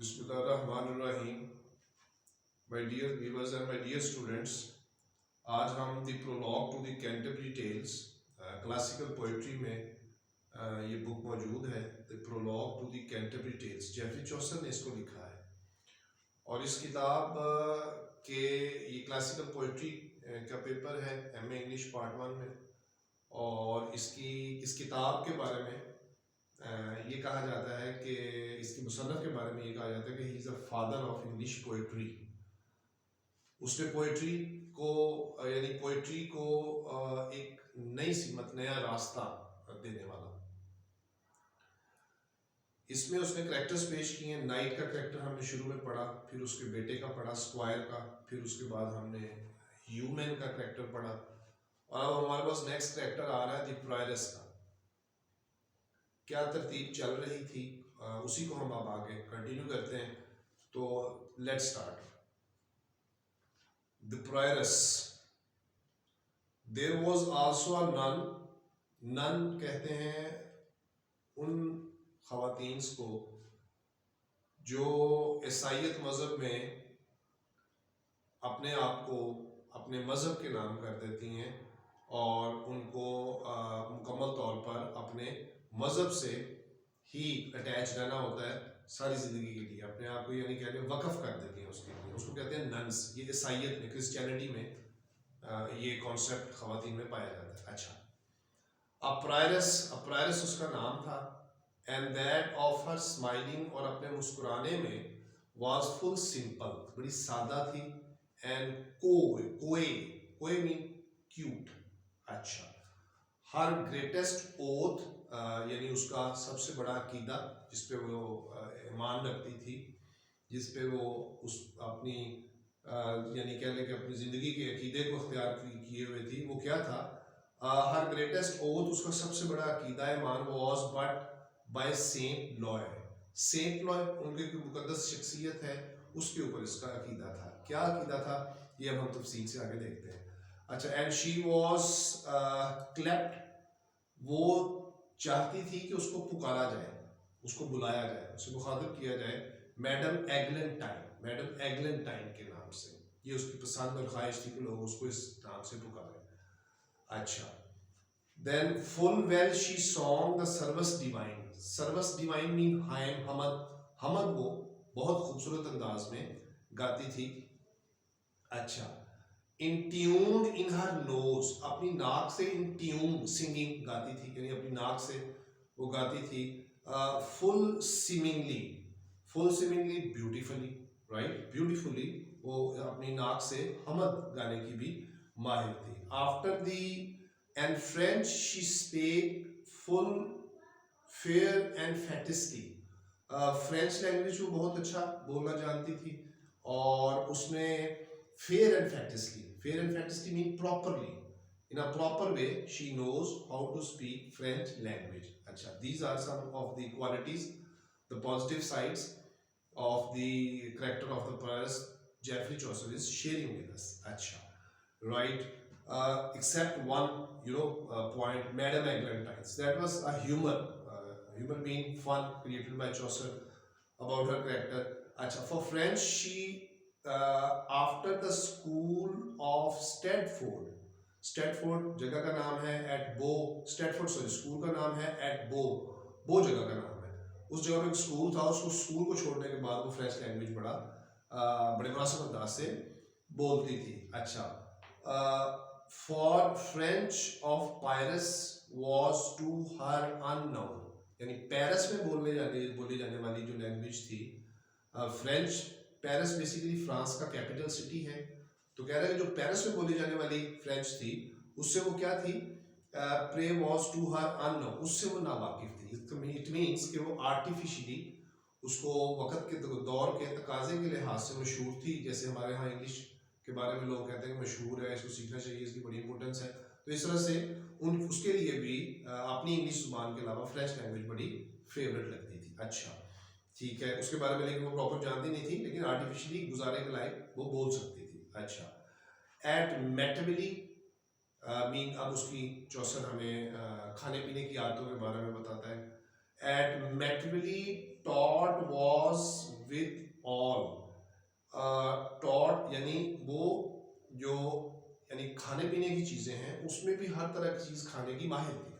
बिस्मिल्लाहिर्रहमानिर्रहीम। My dear viewers and my dear students, आज हम the prologue to the Canterbury Tales classical poetry में ये बुक मौजूद है। The prologue to the Canterbury Tales, Geoffrey Chaucer ने इसको लिखा है। और इस किताब के ये क्लासिकल पोइट्री का पेपर है एमए इंग्लिश पार्ट 1 में। और इस किताब के बारे में ये कहा जाता है कि इसके मुसन्नफ़ के बारे में ये कहा जाता है कि he is a father of English poetry. उसने पोइट्री को एक नई सिमत, नया रास्ता देने वाला। इसमें उसने करेक्टर्स पेश किए हैं। नाइट का करेक्टर हमने शुरू में पढ़ा, फिर उसके बेटे का पढ़ा, स्क्वायर का, फिर उसके बाद हमने ह्यूमन का करेक्टर पढ़ा, और अब हमारे पास नेक्स्ट करेक्टर आ रहा है द प्रायरस का। क्या तरतीब चल रही थी उसी को हम अब आगे कंटिन्यू करते हैं। तो let's start. The prioress. There was also a nun. Nun कहते हैं उन ख़वातीन को जो ईसाईयत मज़हब में अपने आप को अपने मज़हब के नाम कर देती हैं और उनको मुकम्मल तौर पर अपने मज़हब से ही अटैच रहना होता है सारी ज़िंदगी के लिए। अपने आप को यानी कहते हैं वक़फ़ कर देती हैं उसके लिए, उसको कहते हैं नन्स। ये ईसाईयत में, क्रिश्चियनिटी में ये कॉन्सेप्ट ख़वातीन में पाया जाता है। अच्छा, अप्रायरस उसका नाम था। And that of her smiling, और अपने मुस्कुराने में, वाज फुल सिंपल, बड़ी सादा थी। एंड कोए मीन क्यूट। अच्छा, हर ग्रेटेस्ट ओथ, यानी उसका सबसे बड़ा अकीदा जिस पे वो ईमान रखती थी, जिस पे वो उस अपनी यानी कह लें कि अपनी ज़िंदगी के अकीदे को अख्तियार किए हुए थी, वो क्या था? हर ग्रेटेस्ट ओथ, उसका सबसे बड़ा अकीदा ईमान, was but by saint Loy. Saint Loy उनकी कोई मुकद्दस शख्सियत है, उसके ऊपर इसका अकीदा था। क्या अकीदा था ये अब हम तफसील से आगे देखते हैं। अच्छा, एंड शी वॉज क्लेप्ट, वो चाहती थी कि उसको पुकारा जाए, उसको बुलाया जाए, उसे मुखातिब किया जाए मैडम एग्लेंटाइन, मैडम एग्लेंटाइन के नाम से। ये उसकी पसंद और ख्वाहिश थी कि लोग उसको इस नाम से पुकारें। अच्छा, then full well she song the service divine. Service divine mean hymn, हमद। हमद वो बहुत खूबसूरत अंदाज में गाती थी। अच्छा, इन ट्यून्ड इन हर नोज, अपनी नाक से इन ट्यून सिंगिंग गाती थी, यानी अपनी नाक से वो गाती थी। Full seemingly beautifully, right, beautifully वो अपनी नाक से हमद गाने की भी माहिर थी। After the end French she spake full fair and fetisly. French language वो बहुत अच्छा बोलना जानती थी, और उसने fair and fetisly mean properly, in a proper way she knows how to speak French language. अच्छा, these are some of the qualities, the positive sides of the character of the Prioress Geoffrey Chaucer is sharing with us. अच्छा, right, except one point, Madame Eglantine, that was a humor being fun created by Chaucer about her character. अच्छा, for French she after the school of Stafford जगह का नाम है, eight बो, Stafford sorry school का नाम है, एट बो जगह का नाम है। उस जगह में एक स्कूल था, उसको स्कूल को छोड़ने के बाद वो फ्रेंच लैंग्वेज बड़े मुनासिब अंदाज से बोलती थी। अच्छा, for French of Paris was to her unknown, यानी पेरिस में बोली जाने वाली जो लैंग्वेज थी फ्रेंच। पेरिस बेसिकली फ्रांस का कैपिटल सिटी है, तो कह रहे हैं जो पेरिस में बोली जाने वाली फ्रेंच थी उससे वो क्या थी? Pray was to her unknown, उससे वो नावाकिफ थी। इट मीन्स कि वो आर्टिफिशियली उसको वक़्त के दौर के तकाजे के लिहाज से मशहूर थी। जैसे हमारे यहाँ इंग्लिश के बारे में लोग कहते हैं कि मशहूर है, इसको सीखना चाहिए, इसकी बड़ी इंपॉर्टेंस है। तो इस तरह से उसके लिए भी अपनी इंग्लिश ज़ुबान के अलावा फ्रेंच लैंग्वेज बड़ी फेवरेट लगती थी। अच्छा, ठीक है, उसके बारे में लेकिन वो प्रॉपर जानती नहीं थी, लेकिन आर्टिफिशियली गुजारे के लायक वो बोल सकती थी। अच्छा, एट मेटाबिली मीन, अब उसकी चौसर हमें खाने पीने की आदतों के बारे में बताता है। एट मेटाबिली टॉट वॉज विद टॉट यानी वो जो यानी खाने पीने की चीज़ें हैं उसमें भी हर तरह की चीज़ खाने की माहिर थी।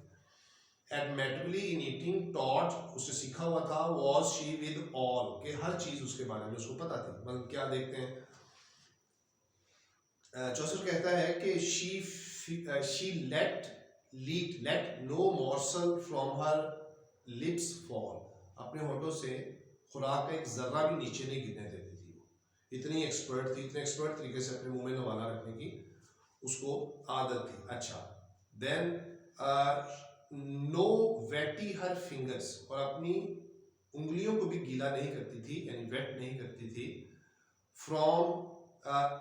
एडमेटिवली इन ईटिंग टॉट उससे सीखा हुआ था, वॉज शी विद ऑल के हर चीज़ उसके बारे में उसको पता थी। मतलब क्या देखते हैं, चौसर कहता है कि she let no morsel from her lips fall, अपने होठों से खुराक का एक जर्रा भी नीचे नहीं गिरने देती थी। वो इतनी एक्सपर्ट थी, इतने एक्सपर्ट तरीके से अपने मुंह में नवाला रखने की उसको आदत थी। अच्छा, देन नो वेटी हर फिंगर्स, और अपनी उंगलियों को भी गीला नहीं करती थी यानी वेट नहीं करती थी। From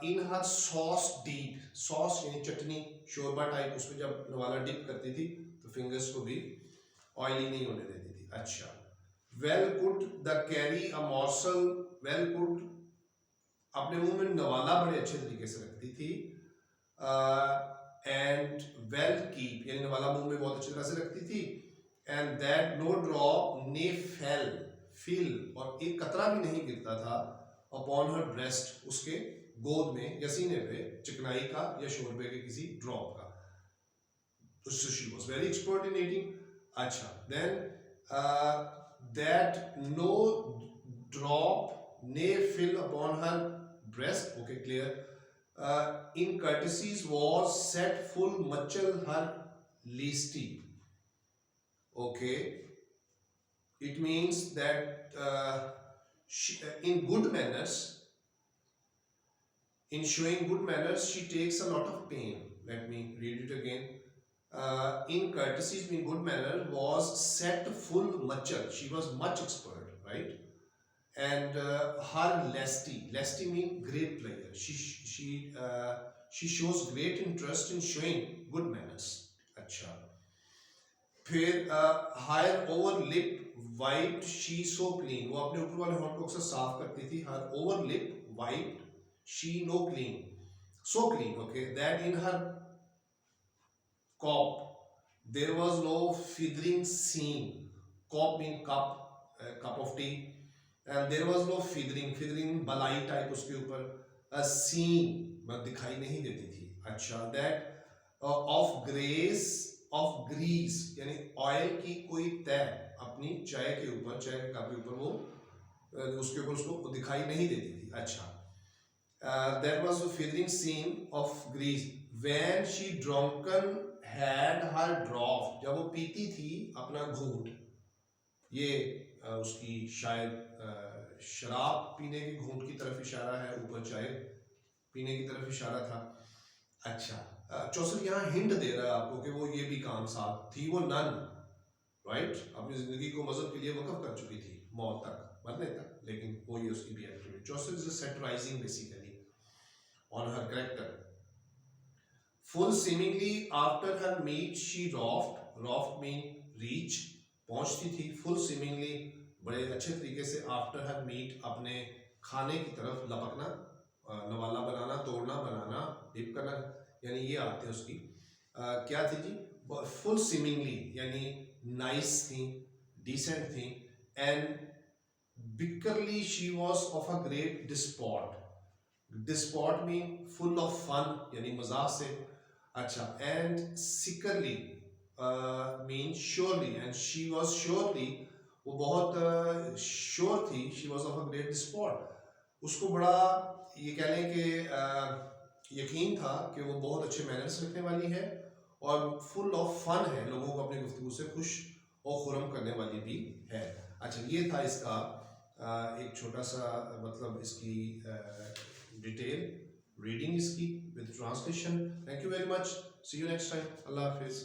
in her sauce deep, sauce यानी चटनी शोरबा टाइप, उसमें जब नवाला डिप करती थी तो फिंगर्स को भी ऑयली नहीं होने देती थी। अच्छा, well could the carry a morsel, well could अपने मुंह में नवाला बड़े अच्छे तरीके से रखती थी। एंड वेल कीप यानी नवाला मुंह में बहुत अच्छी तरह से रखती थी। एंड दैट नो ड्रॉप ने फेल फिल, और एक कतरा भी नहीं गिरता था अपॉन हर ब्रेस्ट, उसके गोद में या सीने पे चिकनाई का या शोरबे के किसी ड्रॉप का। तो she was very expert in eating. अच्छा, then that no drop ne fill upon her breast, okay clear. In courtesies was set full machal her leasty. Okay, it means that in good manners, in showing good manners, she takes a lot of pain. Let me read it again. In courtesies, in good manner, was set full machal. She was much expert, right? And her lasty mean great player. She shows great interest in showing good manners. अच्छा, फिर higher over lip wiped she so clean, वो अपने ऊपर वाले होंठ को अक्सर साफ करती थी। her over lip wiped she no clean, so clean, okay, that in her cup there was no feathering seen. Cup mean cup of tea, and there was no feathering बलाई टाइप उसके ऊपर, a scene मतलब दिखाई नहीं देती थी। अच्छा, that of grease यानी ऑयल की कोई तह अपनी चाय के ऊपर, चाय के कप के ऊपर वो उसके ऊपर उसको दिखाई नहीं देती थी। अच्छा, that was the feathering scene of grease when she drunken had her draught, जब वो पीती थी अपना घूंट। ये उसकी शायद शराब पीने के घूंट की तरफ इशारा है, ऊपर चाय पीने की तरफ इशारा था। अच्छा, चौसर यहाँ हिंट दे रहा है आपको कि वो ये भी काम साथ थी, वो नन, राइट, अपनी जिंदगी को मजहब के लिए वक्फ कर चुकी थी मौत तक, मरने तक, लेकिन वो ये उसकी भी activity. Chaucer is satirising basically on her character. Full seemingly after her meat she raught mean reach, पहुंचती थी। फुल सीमिंगली बड़े अच्छे तरीके से, आफ्टर हर मीट अपने खाने की तरफ लपकना, नवाला बनाना, तोड़ना, बनाना, डिप करना, यानी ये आते हैं उसकी। क्या थी जी, फुल सीमिंगली यानी नाइस थी, डिसेंट थी। And sikerly she was of a great disport, disport mean full of fun यानी मजाक से। अच्छा, and sikerly mean surely, and she was surely, वो बहुत श्योर थी, she was of a great sport, उसको बड़ा ये कह लें कि यकीन था कि वो बहुत अच्छे मैनर्स रखने वाली है और फुल ऑफ फन है, लोगों को अपनी गुफ्तगू से खुश और खुरम करने वाली भी है। अच्छा, ये था इसका एक छोटा सा मतलब इसकी डिटेल रीडिंग इसकी with translation. Thank you very much, see you next time, अल्लाह हाफिज़।